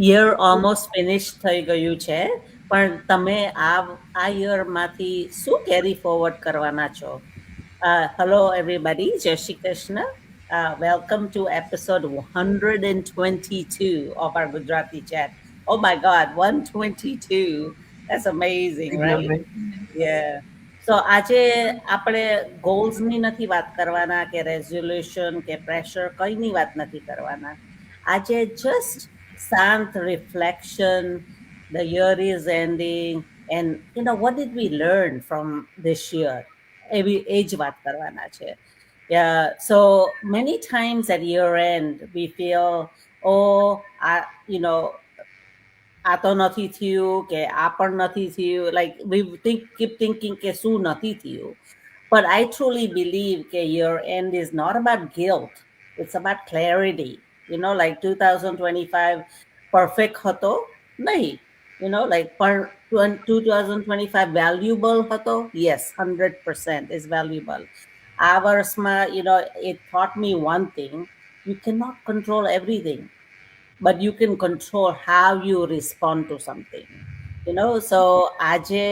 Year almost finish થઈ ગયું છે, પણ તમે આ યરમાંથી શું કેરી ફોરવર્ડ કરવાના છો? Hello, everybody. Jai Shri Krishna. Welcome to episode 122 of our Gujarati chat. Oh my God, 122. That's amazing, Big right? number. Yeah. So આજે આપણે ગોલ્સની નથી વાત કરવાના કે રેઝોલ્યુશન કે પ્રેશર કઈની વાત નથી કરવાના. આજે જસ્ટ શાંત reflection, the year is ending, and what did we learn from this year? એ જ વાત કરવાના છે. Yeah, so many times at year end we feel, oh, you know, આ તો નથી થયું કે આ પણ નથી થયું, like we keep thinking કે શું નથી થયું. But I truly believe that year end is not about guilt, it's about clarity. Like 2025 perfect હતો નહીં. Like 2025 valuable હતો, yes, 100% is valuable. આ વર્ષમાં it taught me one thing: you cannot control everything, but you can control how you respond to something. So આજે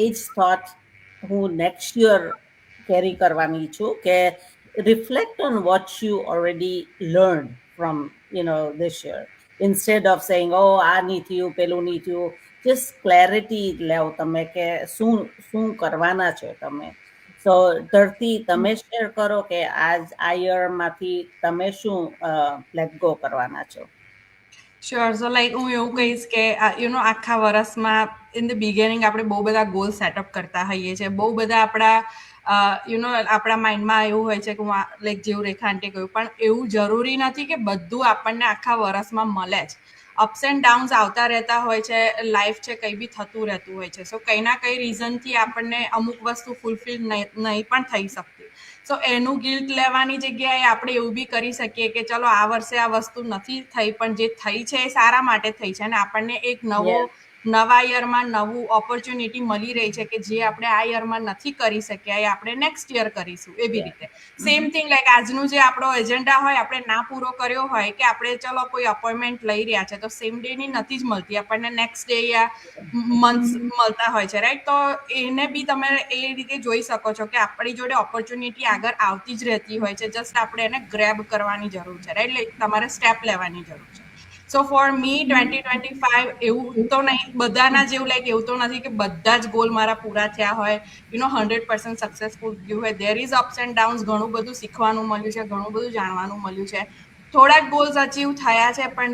એ જ thought હું next year carry કરવાની છું કે reflect on what you already learned from this year, instead of saying, oh, આ નહીં થયું, પેલું નહીં થયું. just clarity લેવ તમે કે શું શું કરવાના છો તમે. સો ધરતી, તમે શેર કરો કે આ યરમાંથી તમે શું લેટ ગો કરવાના છો? શ્યોર. સો લાઈક હું એવું કહીશ કે આખા વર્ષમાં ઇન ધ બિગિનિંગ આપણે બહુ બધા ગોલ સેટઅપ કરતા હોઈએ છીએ. બહુ બધા આપણા માઇન્ડમાં એવું હોય છે કે હું લાઈક જેવું રેખા આંટી કહ્યું, પણ એવું જરૂરી નથી કે બધું આપણને આખા વર્ષમાં મળે જ. અપ્સ એન્ડ ડાઉન્સ આવતા રહેતા હોય છે. લાઈફ છે, કંઈ બી થતું રહેતું હોય છે. સો કંઈ ના કંઈ રીઝનથી આપણને અમુક વસ્તુ ફૂલફિલ નહીં પણ થઈ શકતી. સો એનું ગિલ્ટ લેવાની જગ્યાએ આપણે એવું બી કરી શકીએ કે ચલો આ વર્ષે આ વસ્તુ નથી થઈ, પણ જે થઈ છે એ સારા માટે થઈ છે અને આપણને એક નવા યરમાં નવું ઓપોર્ચ્યુનિટી મળી રહી છે કે જે આપણે આ યરમાં નથી કરી શક્યા એ આપણે નેક્સ્ટ યર કરીશું. એવી રીતે સેમ થિંગ લાઈક આજનું જે આપણો એજન્ડા હોય, આપણે ના પૂરો કર્યો હોય કે આપણે ચલો કોઈ અપોઇન્ટમેન્ટ લઈ રહ્યા છે તો સેમ ડે ની નથી જ મળતી, આપણને નેક્સ્ટ ડે યા મંથ્સ મળતા હોય છે, રાઈટ? તો એને બી તમે એ રીતે જોઈ શકો છો કે આપણી જોડે ઓપોર્ચ્યુનિટી આગળ આવતી જ રહેતી હોય છે. જસ્ટ આપણે એને ગ્રેબ કરવાની જરૂર છે, રાઈટ? લાઈક તમારે સ્ટેપ લેવાની જરૂર છે. સો ફોર મી 2025 એવું તો નહીં, બધાના જેવું લાઈક એવું તો નથી કે બધા જ ગોલ મારા પૂરા થયા હોય, 100% સક્સેસફુલ ગયું હોય. There is ups and downs. ઘણું બધું શીખવાનું મળ્યું છે, ઘણું બધું જાણવાનું મળ્યું છે. થોડાક ગોલ્સ અચીવ થયા છે, પણ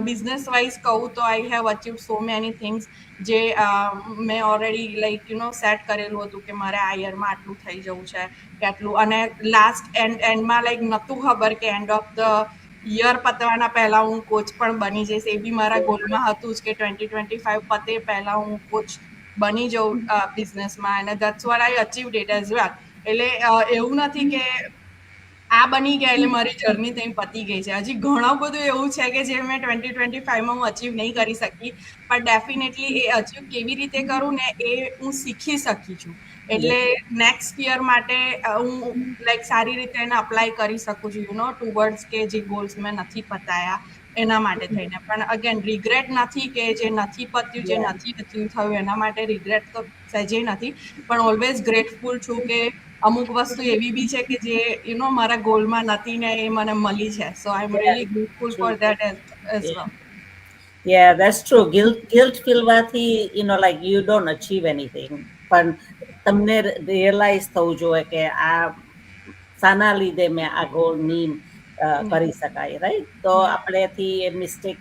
બિઝનેસ વાઇઝ કહું તો I have achieve so many things જે મેં ઓલરેડી લાઈક સેટ કરેલું હતું કે મારે આ યરમાં આટલું થઈ જવું છે કે આટલું. અને લાસ્ટ એન્ડમાં લાઈક નહોતું ખબર કે એન્ડ ઓફ ધ યર પતવાના પહેલા હું કોચ પણ બની જઈશ. એ બી મારા ગોલમાં હતું જ કે 2025 પતે પહેલા હું કોચ બની જાઉં બિઝનેસમાં, અને that's what I achieved it as well. એટલે એવું નથી કે આ બની ગયા એટલે મારી જર્ની ત્યાં પતી ગઈ છે. હજી ઘણું બધું એવું છે કે જે મેં 2025માં હું અચીવ નહીં કરી શકી, પણ ડેફિનેટલી એ અચીવ કેવી રીતે કરું ને એ હું શીખી શકી છું. એટલે નેક્સ્ટ યર માટે હું લાઈક સારી રીતે એને અપ્લાય કરી શકું છું ટુવર્ડ્સ કે જે ગોલ્સ મેં નથી પતાયા એના માટે થઈને. પણ અગેન રિગ્રેટ નથી કે જે નથી પત્યું, જે નથી અચીવ થયું એના માટે રિગ્રેટ તો સહેજે નથી, પણ ઓલવેઝ ગ્રેટફુલ છું કે અમુક વસ્તુ એવી બી છે કે જે મારા ગોલમાં નથી ને એ મને મળી છે. So I am really grateful for that as well. Yeah, that's true. Guilt ફીલવાથી like you don't achieve anything. પણ તમને રિયલાઇઝ થવું જોઈએ કે આ શાના લીધે મેં આ ગોલ ની કરી શકાય, રાઈટ? તો આપણેથી એ મિસ્ટેક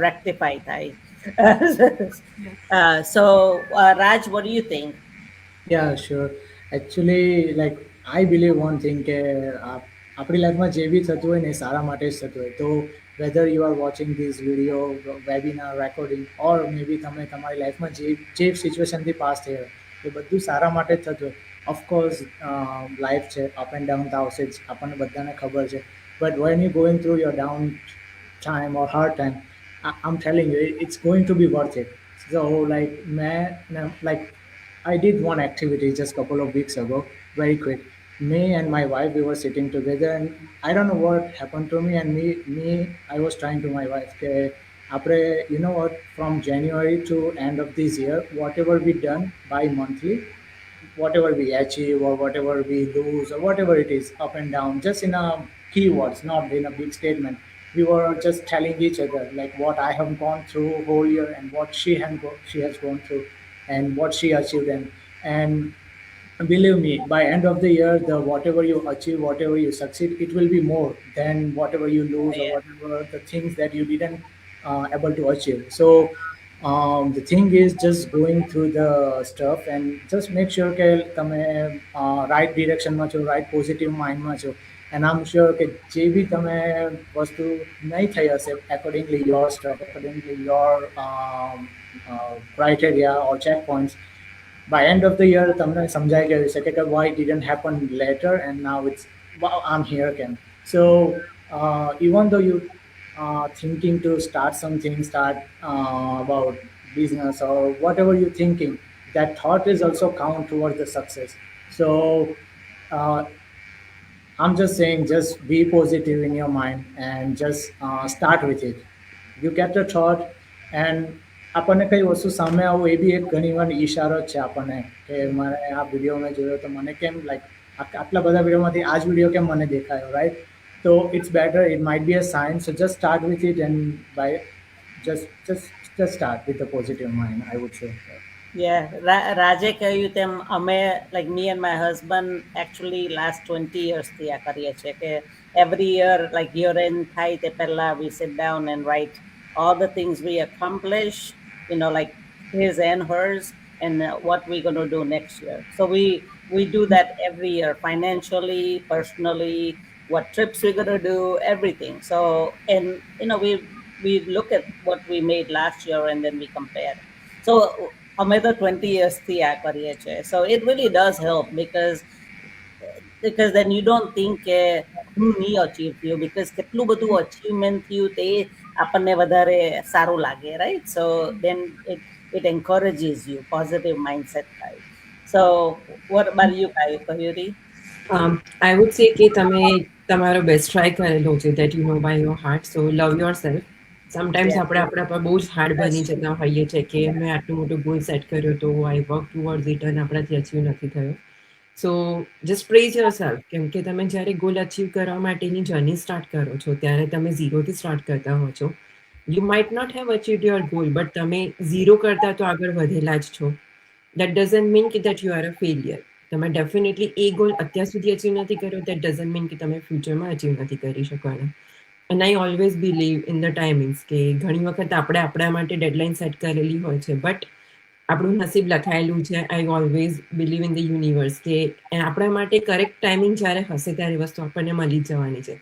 rectify થાય. So Raj, what do you think? Yeah, sure. Actually, like I believe one thing કે આપણી લાઈફમાં જે બી થતું હોય ને એ સારા માટે જ થતું હોય. તો whether you are watching this video, webinar, recording, or maybe તમે તમારી લાઈફમાં જે સિચ્યુએશનથી પાસ થઈ હોય એ બધું સારા માટે જ થતું હોય. ઓફકોર્સ લાઈફ છે, અપ એન્ડ ડાઉન તો આવશે જ, આપણને બધાને ખબર છે. But when you going through your down time or hard time, I'm telling you, it's going to be worth it. So like I did one activity just a couple of weeks ago, very quick. me and my wife, we were sitting together, and I don't know what happened to me. And I was trying to my wife, okay, after, you know what, from January to end of this year, whatever we done by monthly, whatever we achieve or whatever we lose or whatever it is, up and down, just in a keywords, not in a big statement. We were just telling each other like what I have gone through whole year and what she has gone through and what she achieved. And believe me, by end of the year, the whatever you achieve, whatever you succeed, it will be more than whatever you lose or Yeah. whatever the things that you didn't able to achieve. So the thing is just going through the stuff and just make sure કે તમે right direction માં છો, right positive mind માં છો. And I'm sure કે જે બી તમે વસ્તુ નહીં થઈ હશે accordingly your stuff, accordingly your criteria or checkpoints, by end of the year તમને સમજાઈ ગયું છે કે why it didn't happen later, and now it's wow, I'm here again. So even though you thinking to start something, start about business or whatever you're thinking, that thought is also count towards the success. So uh, I'm just saying, just be positive in your mind and just start with it. You get the thought, and આપણને કઈ વસ્તુ સામે આવું એ બી એક ઘણી વાર ઈશારો જ છે આપણને કે મારે આ વિડીયો મેં જોયો તો મને કેમ લાઈક આટલા બધા વિડીયોમાંથી આ જ વિડીયો કેમ મને દેખાયો, રાઈટ? તો it's better, it might be a sign. So just start with it and by just start with a positive mind, I would say. Yeah, Raje કહ્યું તેમ અમે, like me and my husband, actually last 20 years થી આ કરીએ છીએ કે every year, like year end થાય તે પહેલા we sit down and write all the things we accomplish, you know, like his and hers, and what we're going to do next year. So we do that every year, financially, personally, what trips we're going to do, everything. So, and you know, we look at what we made last year and then we compare. So અમે તો 20 yearsથી આ કરીએ છીએ. So it really does help because then you don't think કે હું નહીં achieve થયું, because કેટલું બધું અચીવમેન્ટ થયું તે આપણને વધારે સારું લાગે, right? So then it encourages you, positive mindset થાય. So what about you, Kayuri? I would say કે તમે તમારો બેસ્ટ ટ્રાય કરેલો છે, that you know by your heart, so love yourself. Sometimes Yeah. આપણે આપણા પર બહુ જ હાર્ડ બની જતા હોઈએ છે કે મેં આટલું મોટું ગોલ સેટ કર્યો તો આઈ વર્ક ટુવર્ડ્સ ઇટ અને આપણાથી અચીવ નથી થયો. સો જસ્ટ પ્રેઝ યોરસેલ્ફ, કેમ કે તમે જ્યારે ગોલ અચીવ કરવા માટેની જર્ની સ્ટાર્ટ કરો છો ત્યારે તમે ઝીરોથી સ્ટાર્ટ કરતા હો છો. You might not have achieved your goal, but તમે ઝીરો કરતા તો આગળ વધેલા જ છો. દેટ ડઝન્ટ મીન કે that you are a failure. તમે ડેફિનેટલી એ ગોલ અત્યાર સુધી અચીવ નથી કર્યો, દેટ ડઝન્ટ મીન કે તમે ફ્યુચરમાં અચીવ નથી કરી શકવાના. And I always believe in the timings કે ઘણી વખત આપણે આપણા માટે ડેડલાઇન સેટ કરેલી હોય છે, બટ આપણું નસીબ લખાયેલું છે. I always believe in the universe કે આપણા માટે કરેક્ટ ટાઈમિંગ જ્યારે હશે ત્યારે વસ્તુ આપણને મળી જ જવાની છે.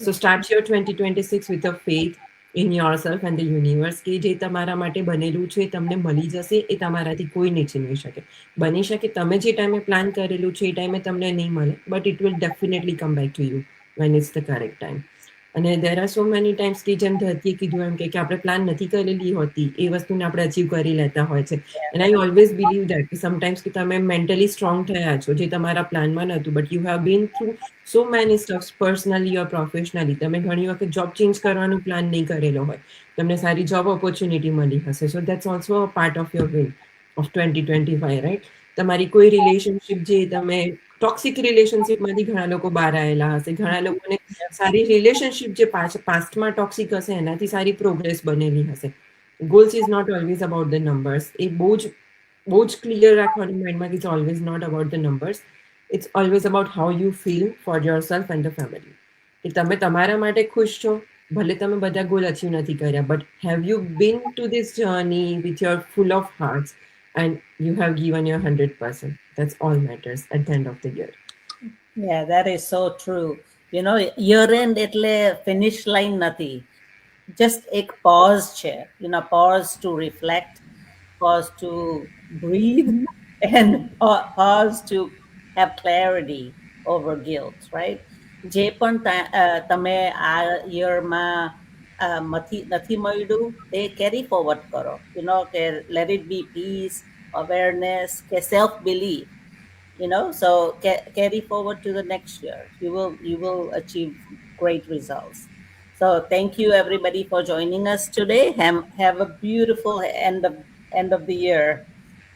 So start your 2026 with a faith in yourself and the universe કે જે તમારા માટે બનેલું છે તમને મળી જશે. એ તમારાથી કોઈ નહીં છીનવી શકે. બની શકે તમે જે ટાઈમે પ્લાન કરેલું છે એ ટાઈમે તમને નહીં મળે, but it will definitely come back to you when it's the correct time. અને there are so many times કે જેમ ધરતીએ કીધું એમ કે આપણે પ્લાન નથી કરેલી હોતી એ વસ્તુને આપણે અચીવ કરી લેતા હોય છે. And I always believe that કે સમટાઈમ્સ કે તમે મેન્ટલી સ્ટ્રોંગ થયા છો જે તમારા પ્લાનમાં નહોતું, but you have been through so many stuffs personally or professionally. તમે ઘણી વખત જોબ ચેન્જ કરવાનો પ્લાન નહીં કરેલો હોય, તમને સારી જોબ ઓપોર્ચ્યુનિટી મળી હશે. સો that's also a part of your win of 2025, right? તમારી કોઈ રિલેશનશિપ જે તમે ટોક્સિક રિલેશનશિપમાંથી ઘણા લોકો બહાર આવેલા હશે, ઘણા લોકોને સારી રિલેશનશિપ જે પાસ્ટમાં ટોક્સિક હશે એનાથી સારી પ્રોગ્રેસ બનેલી હશે. Goals is not always about the numbers. એ બહુ જ ક્લિયર રાખવાનું માઇન્ડમાં કે it's always not about the numbers. It's always about how you feel for yourself and the family. કે તમે તમારા માટે ખુશ છો, ભલે તમે બધા ગોલ અચીવ નથી કર્યા, but have you bin two this journey with your full of hearts and you have given your 100%. That's all matters at the end of the year. Yeah, that is so true. You know, year end એટલે finish line નથી, just એક pause છે. You know, pause to reflect, pause to breathe, and pause to have clarity over guilt, right? જે પણ તમે આ યરમાં નથી મળ્યું તે કેરી ફોરવર્ડ કરો. યુ નો કે let it be peace, awareness કે self belief. So carry forward to the next year. You will achieve great results. So thank you everybody for joining us today. Have a beautiful end of the year,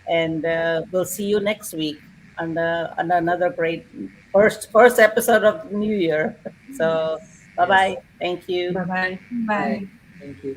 and we'll see you next week on another great first episode of the new year. So bye Yes. bye. Thank you. Bye bye. Bye. Bye. Thank you.